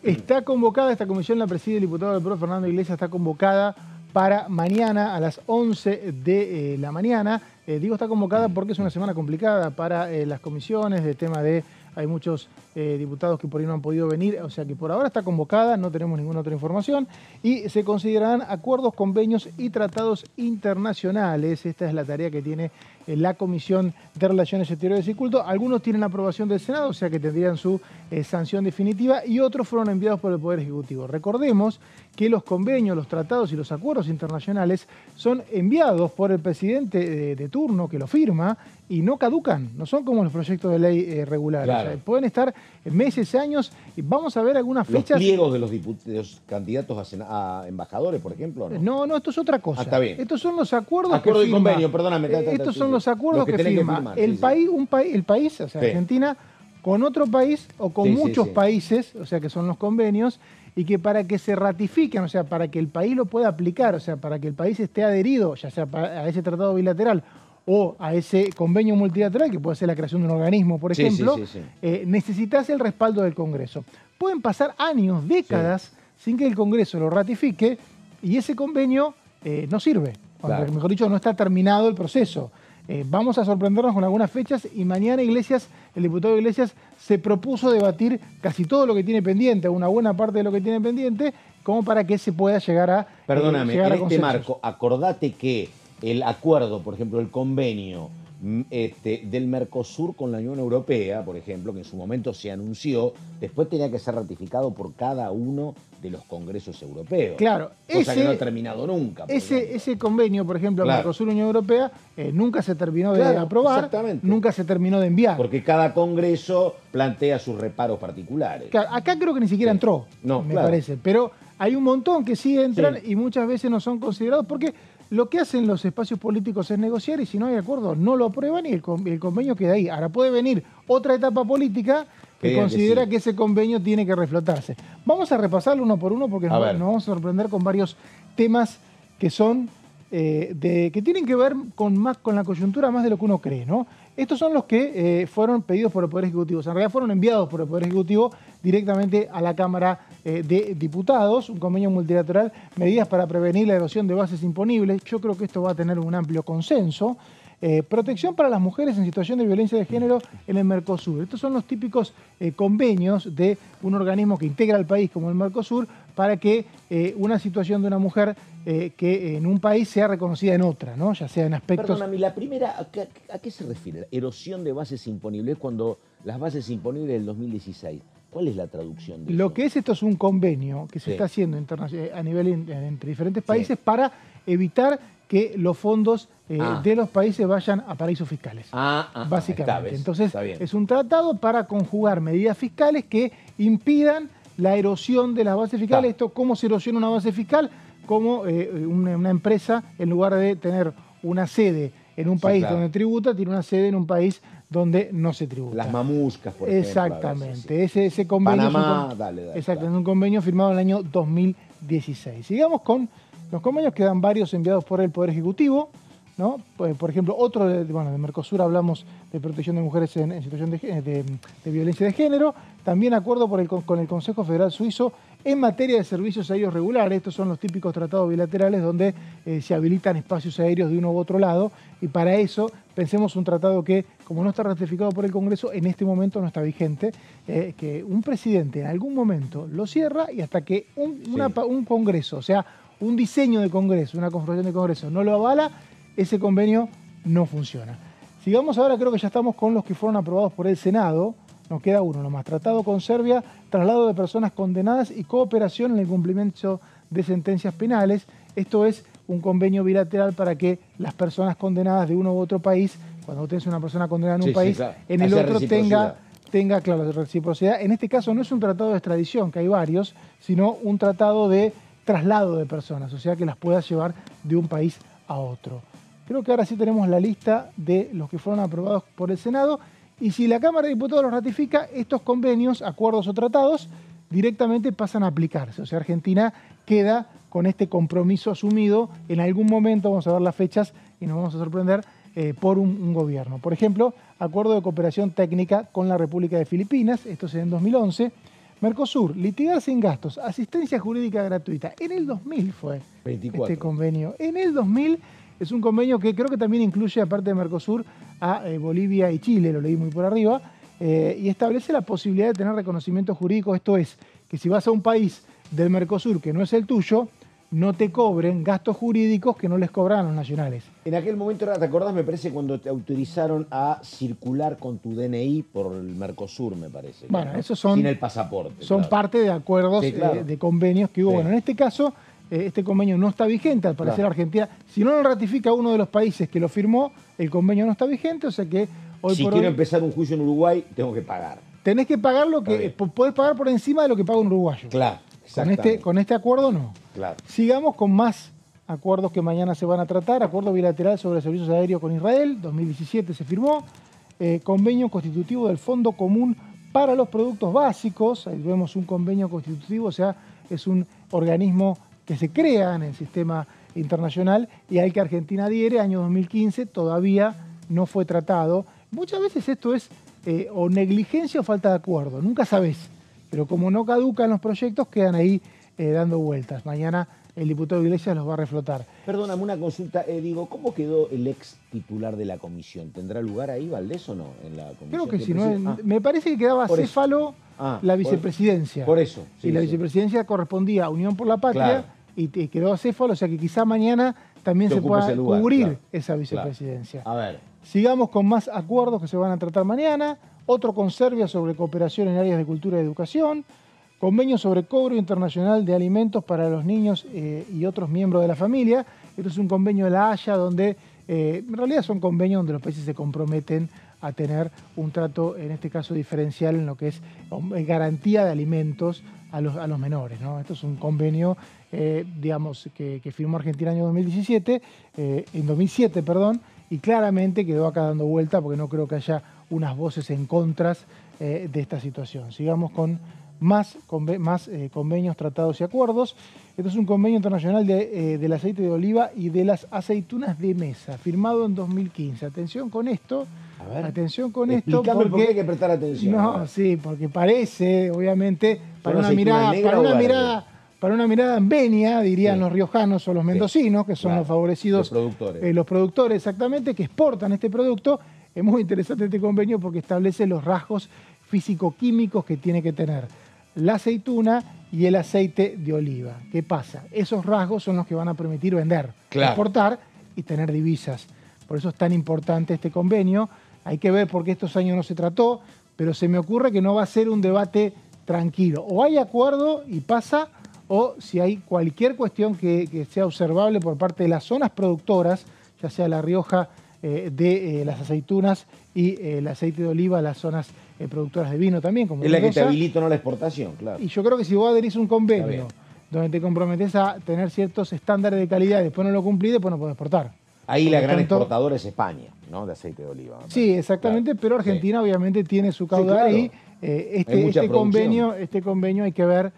está convocada esta comisión, la preside el diputado del PRO, Fernando Iglesias, está convocada para mañana a las 11 de la mañana. Digo está convocada porque es una semana complicada para las comisiones, de tema de... Hay muchos diputados que por ahí no han podido venir, o sea que por ahora está convocada, no tenemos ninguna otra información, y se considerarán acuerdos, convenios y tratados internacionales. Esta es la tarea que tiene la Comisión de Relaciones Exteriores y Culto. Algunos tienen la aprobación del Senado, o sea que tendrían su sanción definitiva, y otros fueron enviados por el Poder Ejecutivo. Recordemos que los convenios, los tratados y los acuerdos internacionales son enviados por el presidente de turno que lo firma y no caducan, no son como los proyectos de ley regulares. Claro. O sea, pueden estar meses, años, y vamos a ver algunas fechas. ¿Los pliegos de los candidatos a embajadores, por ejemplo? No, esto es otra cosa. Está bien. Estos son los acuerdos Acuerdo que firma. y convenio, perdóname. Estos son los acuerdos que firma el país, o sea, sí, Argentina, con otro país o con muchos países, o sea, que son los convenios, y que para que se ratifiquen, o sea, para que el país lo pueda aplicar, o sea, para que el país esté adherido, ya sea a ese tratado bilateral o a ese convenio multilateral, que puede ser la creación de un organismo, por ejemplo, necesitas el respaldo del Congreso. Pueden pasar años, décadas, sin que el Congreso lo ratifique, y ese convenio no sirve. Claro. Mejor dicho, no está terminado el proceso. Vamos a sorprendernos con algunas fechas, y mañana el diputado Iglesias se propuso debatir casi todo lo que tiene pendiente, una buena parte de lo que tiene pendiente, como para que se pueda llegar a Perdóname, llegar en este marco, acordate que el acuerdo, por ejemplo, el convenio del Mercosur con la Unión Europea, por ejemplo, que en su momento se anunció, después tenía que ser ratificado por cada uno de los congresos europeos. Claro. Cosa que no ha terminado nunca. Ese convenio, por ejemplo, Mercosur-Unión Europea, nunca se terminó de aprobar, nunca se terminó de enviar. Porque cada congreso plantea sus reparos particulares. Claro, acá creo que ni siquiera entró, me parece, pero hay un montón que sí entran y muchas veces no son considerados porque... Lo que hacen los espacios políticos es negociar, y si no hay acuerdo no lo aprueban y el convenio queda ahí. Ahora puede venir otra etapa política que considera que ese convenio tiene que reflotarse. Vamos a repasarlo uno por uno porque nos vamos a sorprender con varios temas que son que tienen que ver con la coyuntura más de lo que uno cree, ¿no? Estos son los que fueron pedidos por el Poder Ejecutivo. O sea, en realidad fueron enviados por el Poder Ejecutivo directamente a la Cámara de Diputados. Un convenio multilateral, medidas para prevenir la erosión de bases imponibles. Yo creo que esto va a tener un amplio consenso. Protección para las mujeres en situación de violencia de género en el Mercosur. Estos son los típicos convenios de un organismo que integra al país como el Mercosur para que una situación de una mujer que en un país sea reconocida en otra, ¿no? Ya sea en aspectos... Perdóname, la primera, ¿a qué se refiere? Erosión de bases imponibles, cuando las bases imponibles del 2016. ¿Cuál es la traducción de eso? Lo que es esto es un convenio que se está haciendo a nivel entre diferentes países para evitar que los fondos de los países vayan a paraísos fiscales, básicamente. Entonces, es un tratado para conjugar medidas fiscales que impidan la erosión de las bases fiscales. Esto, ¿cómo se erosiona una base fiscal? Como una empresa, en lugar de tener una sede en un país donde tributa, tiene una sede en un país donde no se tributa. Las mamuscas, por ejemplo. Exactamente. Ese convenio Panamá, es un convenio firmado en el año 2016. Sigamos con los convenios, que dan varios enviados por el Poder Ejecutivo, ¿no? Por ejemplo, otro de Mercosur hablamos de protección de mujeres en situación de violencia de género. También acuerdo con el Consejo Federal Suizo en materia de servicios aéreos regulares. Estos son los típicos tratados bilaterales donde se habilitan espacios aéreos de uno u otro lado, y para eso pensemos un tratado que, como no está ratificado por el Congreso, en este momento no está vigente, que un presidente en algún momento lo cierra, y hasta que un Congreso, o sea, un diseño de Congreso, una configuración de Congreso no lo avala, ese convenio no funciona. Sigamos ahora, creo que ya estamos con los que fueron aprobados por el Senado. Nos queda uno nomás. Tratado con Serbia, traslado de personas condenadas y cooperación en el cumplimiento de sentencias penales. Esto es un convenio bilateral para que las personas condenadas de uno u otro país, cuando tenés una persona condenada en un país, en el otro tenga claro, reciprocidad. En este caso no es un tratado de extradición, que hay varios, sino un tratado de traslado de personas, o sea, que las puedas llevar de un país a otro. Creo que ahora sí tenemos la lista de los que fueron aprobados por el Senado, Y si la Cámara de Diputados los ratifica, estos convenios, acuerdos o tratados directamente pasan a aplicarse. O sea, Argentina queda con este compromiso asumido. En algún momento, vamos a ver las fechas y nos vamos a sorprender, por un gobierno. Por ejemplo, acuerdo de cooperación técnica con la República de Filipinas, esto es en 2011. Mercosur, litigar sin gastos, asistencia jurídica gratuita. En el 2000 fue 24. Este convenio. En el 2000 es un convenio que creo que también incluye, aparte de Mercosur, a Bolivia y Chile, lo leí muy por arriba, y establece la posibilidad de tener reconocimiento jurídico. Esto es, que si vas a un país del Mercosur que no es el tuyo, no te cobren gastos jurídicos que no les cobran a los nacionales. En aquel momento, ¿te acordás? Me parece cuando te autorizaron a circular con tu DNI por el Mercosur, me parece. Bueno, ¿no? esos son... Sin el pasaporte. Son parte de acuerdos, sí, claro, de convenios que hubo. Sí. Bueno, en este caso, este convenio no está vigente, al parecer, claro, Argentina. Si no lo ratifica uno de los países que lo firmó, el convenio no está vigente, o sea que hoy si por quiero hoy, empezar un juicio en Uruguay, tengo que pagar. Tenés que pagar lo que... Podés pagar por encima de lo que paga un uruguayo. Claro. Con este acuerdo no. Claro. Sigamos con más acuerdos que mañana se van a tratar. Acuerdo bilateral sobre servicios aéreos con Israel, 2017 se firmó. Convenio constitutivo del Fondo Común para los Productos Básicos. Ahí vemos un convenio constitutivo, o sea, es un organismo que se crea en el sistema internacional y al que Argentina adhiere, año 2015, todavía no fue tratado. Muchas veces esto es o negligencia o falta de acuerdo, nunca sabés. Pero como no caducan los proyectos, quedan ahí dando vueltas. Mañana el diputado Iglesias los va a reflotar. Perdóname una consulta, ¿cómo quedó el ex titular de la comisión? ¿Tendrá lugar ahí, Valdés, o no? En la comisión. Creo que sí. Me parece que quedaba Céfalo la vicepresidencia. Por eso. Sí, y la vicepresidencia correspondía a Unión por la Patria, claro, y quedó Céfalo, o sea que quizá mañana también se pueda cubrir, claro, esa vicepresidencia. Claro. A ver. Sigamos con más acuerdos que se van a tratar mañana. Otro con Serbia sobre cooperación en áreas de cultura y educación. Convenio sobre cobro internacional de alimentos para los niños y otros miembros de la familia. Esto es un convenio de La Haya donde en realidad son convenios donde los países se comprometen a tener un trato, en este caso diferencial, en lo que es garantía de alimentos a los menores, ¿no? Esto es un convenio, digamos, que firmó Argentina en el año 2017, en 2007, perdón, y claramente quedó acá dando vuelta porque no creo que haya unas voces en contra de esta situación. Sigamos con más convenios, tratados y acuerdos. Esto es un convenio internacional del aceite de oliva y de las aceitunas de mesa, firmado en 2015. Atención con esto. A ver, atención con esto. Porque por qué hay que prestar atención. No, sí, porque parece, obviamente, para una mirada en venia, dirían, sí, los riojanos o los mendocinos, que son, claro, los favorecidos. Los productores, exactamente, que exportan este producto. Es muy interesante este convenio porque establece los rasgos físico-químicos que tiene que tener la aceituna y el aceite de oliva. ¿Qué pasa? Esos rasgos son los que van a permitir vender, claro, exportar y tener divisas. Por eso es tan importante este convenio. Hay que ver por qué estos años no se trató, pero se me ocurre que no va a ser un debate tranquilo. O hay acuerdo y pasa, o si hay cualquier cuestión que sea observable por parte de las zonas productoras, ya sea La Rioja, de las aceitunas y el aceite de oliva, las zonas productoras de vino también. Como es la que te habilita, no la exportación, claro. Y yo creo que si vos adherís a un convenio donde te comprometés a tener ciertos estándares de calidad y después no lo cumplís, después no podés exportar. Ahí la gran exportadora es España, ¿no? De aceite de oliva. Sí, exactamente, claro, pero Argentina, sí, obviamente tiene su caudal, sí, claro. Este convenio hay que ver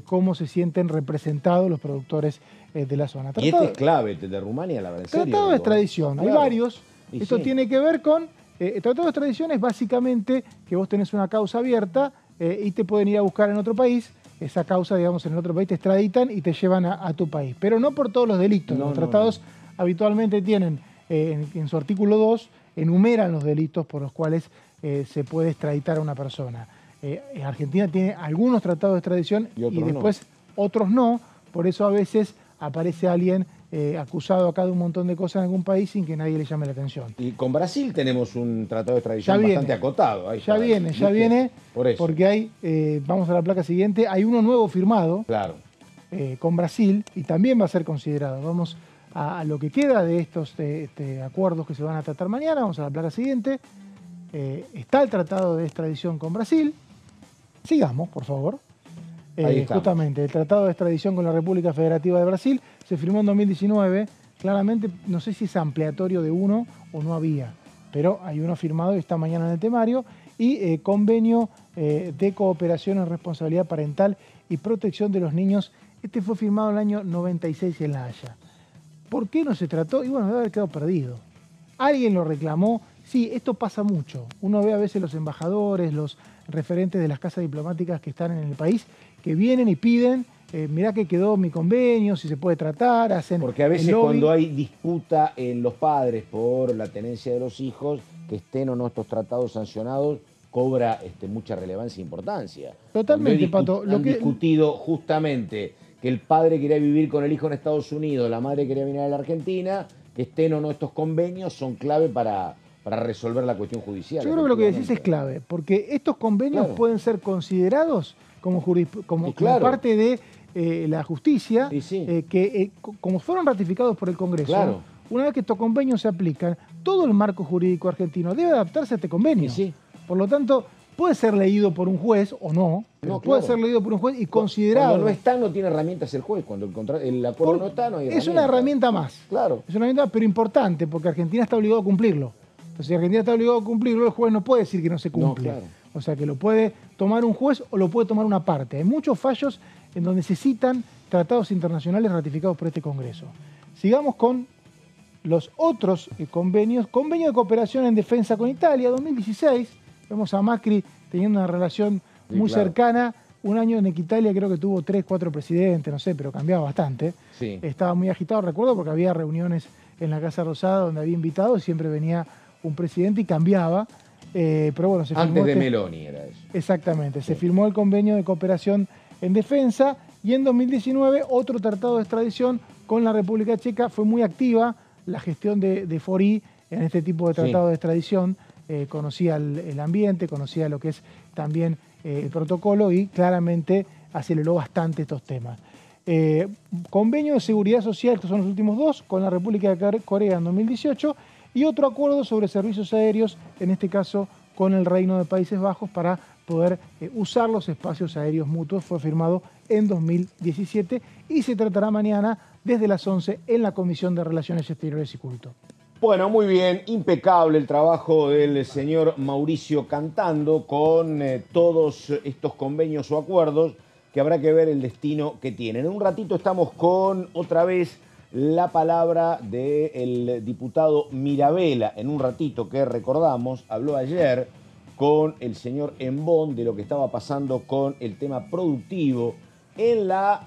cómo se sienten representados los productores de la zona. Y este es clave, de Rumania, la verdad. Tratado de extradición, claro, hay varios. Y esto tiene que ver con... tratado de extradición es básicamente que vos tenés una causa abierta y te pueden ir a buscar en otro país. Esa causa, digamos, en el otro país te extraditan y te llevan a tu país. Pero no por todos los delitos. Los tratados habitualmente tienen, en su artículo 2, enumeran los delitos por los cuales se puede extraditar a una persona. Argentina tiene algunos tratados de extradición y después otros no. Por eso a veces aparece alguien acusado acá de un montón de cosas en algún país sin que nadie le llame la atención. Y con Brasil tenemos un tratado de extradición bastante acotado. Ahí ya viene, porque hay, vamos a la placa siguiente, hay uno nuevo firmado, claro, con Brasil y también va a ser considerado. Vamos a lo que queda de estos acuerdos que se van a tratar mañana. Vamos a la placa siguiente. Está el tratado de extradición con Brasil. Sigamos, por favor. Justamente, el tratado de extradición con la República Federativa de Brasil se firmó en 2019. Claramente, no sé si es ampliatorio de uno o no había, pero hay uno firmado y está mañana en el temario, y convenio de cooperación en responsabilidad parental y protección de los niños. Este fue firmado en el año 96 en La Haya. ¿Por qué no se trató? Y bueno, debe haber quedado perdido. Alguien lo reclamó. Sí, esto pasa mucho. Uno ve a veces los embajadores, los referentes de las casas diplomáticas que están en el país, que vienen y piden, mirá que quedó mi convenio, si se puede tratar, hacen... Porque a veces cuando hay disputa en los padres por la tenencia de los hijos, que estén o no estos tratados sancionados, cobra mucha relevancia e importancia. Totalmente, Pato. Han discutido justamente que el padre quería vivir con el hijo en Estados Unidos, la madre quería venir a la Argentina, que estén o no estos convenios son clave para resolver la cuestión judicial. Yo creo que lo que decís es clave, porque estos convenios pueden ser considerados como parte de la justicia, que como fueron ratificados por el Congreso, una vez que estos convenios se aplican, todo el marco jurídico argentino debe adaptarse a este convenio. Por lo tanto, puede ser leído por un juez o no, puede ser leído por un juez y considerado. Cuando no está, no tiene herramientas el juez. Cuando el acuerdo no está, no hay herramientas. Es una herramienta más. Claro. Es una herramienta, pero importante, porque Argentina está obligado a cumplirlo. Entonces, si Argentina está obligado a cumplirlo, el juez no puede decir que no se cumple. O sea, que lo puede tomar un juez o lo puede tomar una parte. Hay muchos fallos en donde se citan tratados internacionales ratificados por este Congreso. Sigamos con los otros convenios. Convenio de cooperación en defensa con Italia, 2016. Vemos a Macri teniendo una relación muy cercana. Un año en Italia creo que tuvo 3, 4 presidentes, no sé, pero cambiaba bastante. Estaba muy agitado, recuerdo, porque había reuniones en la Casa Rosada donde había invitados y siempre venía un presidente y cambiaba. Pero bueno, se firmó antes de Meloni era eso. Exactamente, se firmó el convenio de cooperación en defensa y en 2019 otro tratado de extradición con la República Checa. Fue muy activa la gestión de Fori en este tipo de tratado de extradición. Conocía el ambiente, conocía lo que es también el protocolo y claramente aceleró bastante estos temas. Convenio de seguridad social, estos son los últimos dos, con la República de Corea en 2018 y otro acuerdo sobre servicios aéreos, en este caso con el Reino de Países Bajos para poder usar los espacios aéreos mutuos. Fue firmado en 2017 y se tratará mañana desde las 11 en la Comisión de Relaciones Exteriores y Culto. Bueno, muy bien, impecable el trabajo del señor Mauricio Cantando con todos estos convenios o acuerdos que habrá que ver el destino que tienen. En un ratito estamos con otra vez la palabra del diputado Mirabella. En un ratito que recordamos, habló ayer con el señor Embón de lo que estaba pasando con el tema productivo en la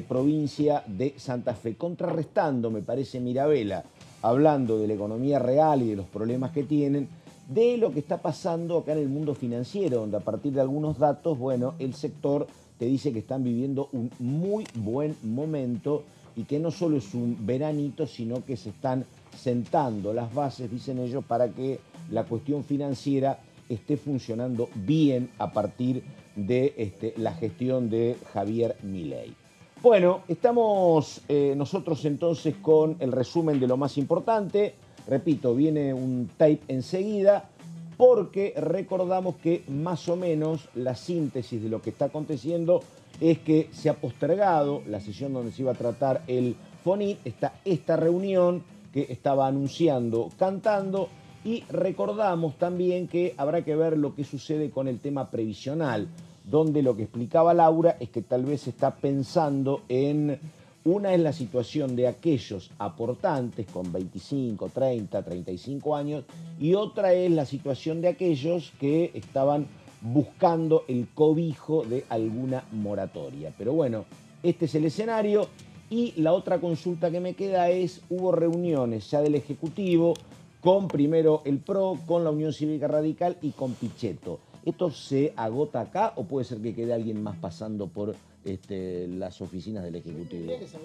provincia de Santa Fe, contrarrestando, me parece, Mirabella, hablando de la economía real y de los problemas que tienen, de lo que está pasando acá en el mundo financiero, donde a partir de algunos datos, bueno, el sector te dice que están viviendo un muy buen momento y que no solo es un veranito, sino que se están sentando las bases, dicen ellos, para que la cuestión financiera esté funcionando bien a partir de la gestión de Javier Milei. Bueno, estamos nosotros entonces con el resumen de lo más importante. Repito, viene un tape enseguida porque recordamos que más o menos la síntesis de lo que está aconteciendo es que se ha postergado la sesión donde se iba a tratar el FONIT, esta reunión que estaba anunciando Cantando, y recordamos también que habrá que ver lo que sucede con el tema previsional, donde lo que explicaba Laura es que tal vez se está pensando en, una es la situación de aquellos aportantes con 25, 30, 35 años, y otra es la situación de aquellos que estaban buscando el cobijo de alguna moratoria. Pero bueno, este es el escenario. Y la otra consulta que me queda es, hubo reuniones ya del Ejecutivo con primero el PRO, con la Unión Cívica Radical y con Pichetto. ¿Esto se agota acá o puede ser que quede alguien más pasando por las oficinas del Ejecutivo? Que se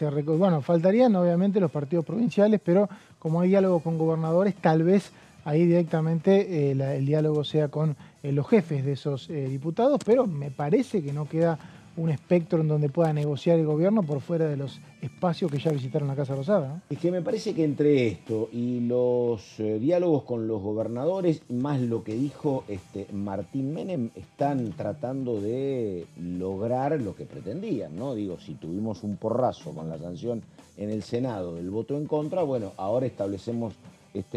agota acá. Bueno, faltarían obviamente los partidos provinciales, pero como hay diálogo con gobernadores, tal vez ahí directamente el diálogo sea con los jefes de esos diputados, pero me parece que no queda un espectro en donde pueda negociar el gobierno por fuera de los espacios que ya visitaron la Casa Rosada, ¿no? Es que me parece que entre esto y los diálogos con los gobernadores, más lo que dijo Martín Menem, están tratando de lograr lo que pretendían, ¿no? Digo, si tuvimos un porrazo con la sanción en el Senado del voto en contra, bueno, ahora establecemos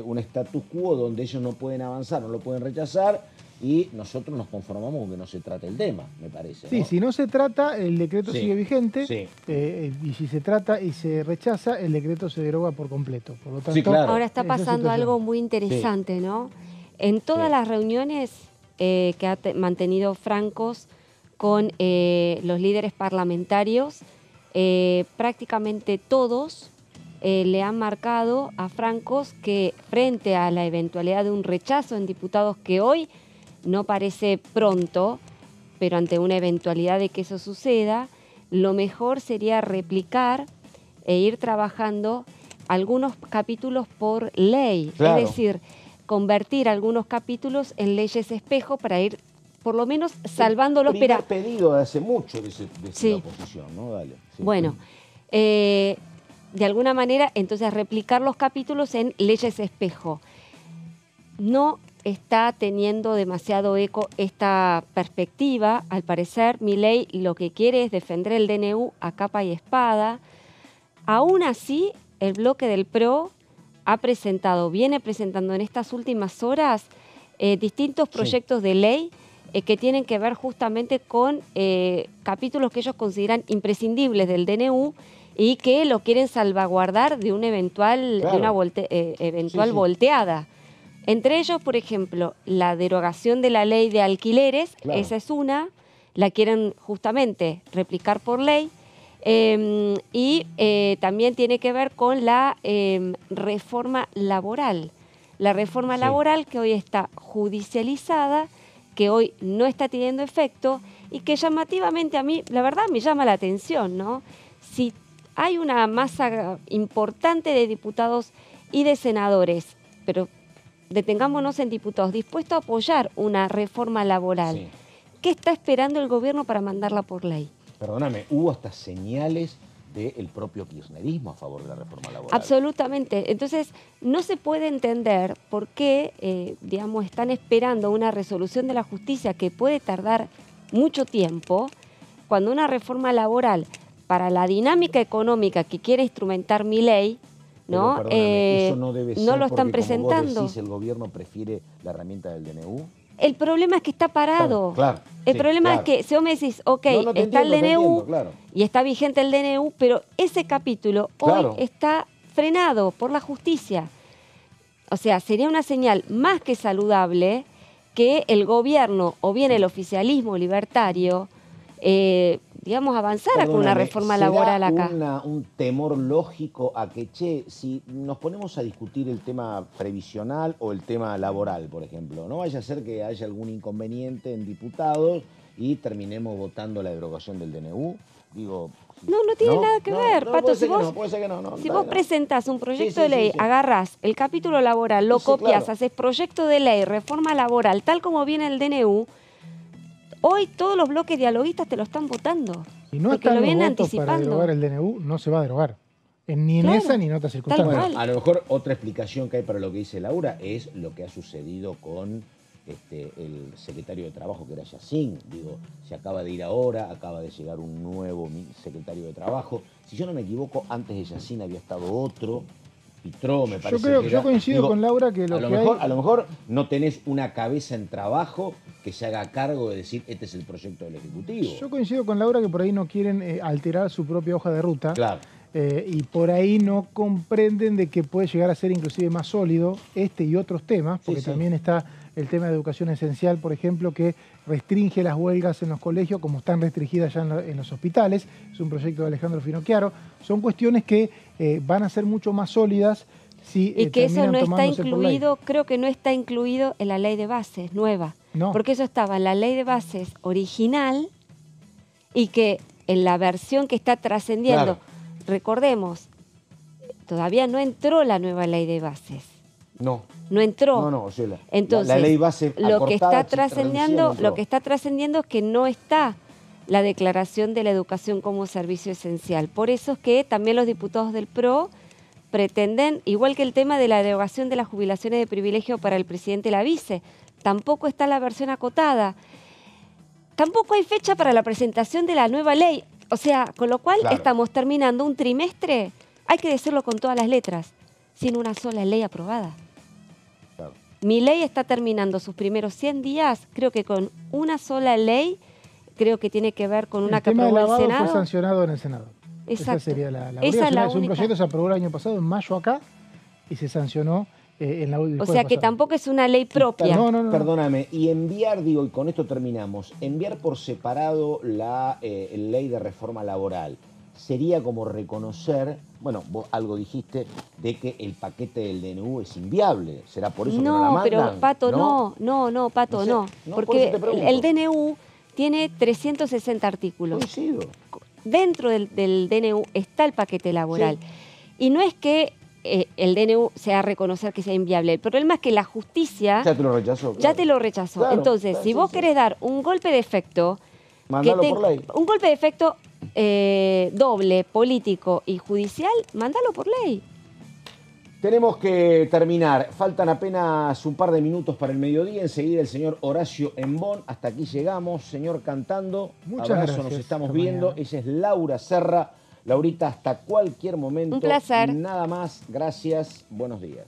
un status quo donde ellos no pueden avanzar, no lo pueden rechazar, y nosotros nos conformamos con que no se trate el tema, me parece. Sí, ¿no? Si no se trata, el decreto sigue vigente, sí. Y si se trata y se rechaza, el decreto se deroga por completo. Por lo tanto, sí, claro. Ahora está pasando algo muy interesante, ¿no? En todas las reuniones que ha mantenido Francos con los líderes parlamentarios, prácticamente todos le han marcado a Francos que frente a la eventualidad de un rechazo en diputados, que hoy no parece pronto, pero ante una eventualidad de que eso suceda, lo mejor sería replicar e ir trabajando algunos capítulos por ley. Claro. Es decir, convertir algunos capítulos en leyes espejo para ir, por lo menos, salvándolos. El primer pedido de hace mucho de la oposición, ¿no? Dale. Sí. Bueno, de alguna manera, entonces, replicar los capítulos en leyes espejo. No está teniendo demasiado eco esta perspectiva. Al parecer, Milei lo que quiere es defender el DNU a capa y espada. Aún así, el bloque del PRO viene presentando en estas últimas horas distintos proyectos de ley que tienen que ver justamente con capítulos que ellos consideran imprescindibles del DNU y que lo quieren salvaguardar de una eventual volteada. Entre ellos, por ejemplo, la derogación de la ley de alquileres, esa es una, la quieren justamente replicar por ley. Y también tiene que ver con la reforma laboral. La reforma laboral que hoy está judicializada, que hoy no está teniendo efecto y que llamativamente a mí, la verdad, me llama la atención, ¿no? Si hay una masa importante de diputados y de senadores, pero detengámonos en diputados, dispuestos a apoyar una reforma laboral, ¿qué está esperando el gobierno para mandarla por ley? Perdóname, hubo hasta señales del propio kirchnerismo a favor de la reforma laboral. Absolutamente. Entonces, no se puede entender por qué, están esperando una resolución de la justicia que puede tardar mucho tiempo, cuando una reforma laboral para la dinámica económica que quiere instrumentar Milei, ¿no? Eso no debe ser no lo están porque, presentando. Como vos decís, el gobierno prefiere la herramienta del DNU. El problema es que está parado. Claro, el problema es que si vos me decís, está el DNU y está vigente el DNU, pero ese capítulo hoy está frenado por la justicia. O sea, sería una señal más que saludable que el gobierno o bien el oficialismo libertario, avanzara con una reforma laboral acá. Un temor lógico a que, si nos ponemos a discutir el tema previsional o el tema laboral, por ejemplo, no vaya a ser que haya algún inconveniente en diputados y terminemos votando la derogación del DNU. Digo, no tiene nada que ver, Pato. Si vos presentás un proyecto de ley, agarrás el capítulo laboral, lo copias, haces proyecto de ley, reforma laboral, tal como viene el DNU, hoy todos los bloques dialoguistas te lo están votando. Y no están los votos para derogar el DNU, no se va a derogar. Ni en esa ni en otras circunstancias. Bueno, a lo mejor otra explicación que hay para lo que dice Laura es lo que ha sucedido con el secretario de Trabajo, que era Yacine. Digo, se acaba de ir ahora, acaba de llegar un nuevo secretario de Trabajo. Si yo no me equivoco, antes de Yacine había estado otro, Pitró, me parece. Yo coincido con Laura que a lo mejor no tenés una cabeza en trabajo que se haga cargo de decir, este es el proyecto del Ejecutivo. Yo coincido con Laura que por ahí no quieren alterar su propia hoja de ruta. Claro. Y por ahí no comprenden de que puede llegar a ser inclusive más sólido este y otros temas, porque también está el tema de educación esencial, por ejemplo, que restringe las huelgas en los colegios como están restringidas ya en los hospitales. Es un proyecto de Alejandro Finocchiaro. Son cuestiones que van a ser mucho más sólidas si y que eso no está incluido, creo que no está incluido en la ley de bases nueva. No. Porque eso estaba en la ley de bases original y que en la versión que está trascendiendo, recordemos, todavía no entró la nueva ley de bases. No entró. No, Oyola. Entonces, la ley base lo que está trascendiendo es que no está la declaración de la educación como servicio esencial. Por eso es que también los diputados del PRO pretenden, igual que el tema de la derogación de las jubilaciones de privilegio para el presidente y la vice, tampoco está la versión acotada. Tampoco hay fecha para la presentación de la nueva ley. O sea, con lo cual estamos terminando un trimestre, hay que decirlo con todas las letras, sin una sola ley aprobada. Milei está terminando sus primeros 100 días, creo que con una sola ley, creo que tiene que ver con una que aprobó el Senado. El tema del lavado fue sancionado en el Senado. Exacto. Esa sería la única. Es un proyecto que se aprobó el año pasado, en mayo acá, y se sancionó en la última. O sea que tampoco es una ley propia. No. Perdóname, y enviar, digo, y con esto terminamos, enviar por separado la ley de reforma laboral, sería como reconocer, bueno, vos algo dijiste, de que el paquete del DNU es inviable. ¿Será por eso que no la mandan? No, pero Pato, no, Pato, no. Porque el DNU tiene 360 artículos. Coincido. Dentro del DNU está el paquete laboral. Sí. Y no es que el DNU sea reconocer que sea inviable. El problema es que la justicia... Ya te lo rechazó. Claro. Ya te lo rechazó. Claro, entonces, si vos querés dar un golpe de efecto... Mándalo por ley. Un golpe de efecto doble, político y judicial, mándalo por ley. Tenemos que terminar. Faltan apenas un par de minutos para el mediodía. Enseguida el señor Horacio Embón. Hasta aquí llegamos. Señor Cantando. Muchas abrazo, gracias. Nos estamos viendo. Ella es Laura Serra. Laurita, hasta cualquier momento. Un placer. Nada más. Gracias. Buenos días.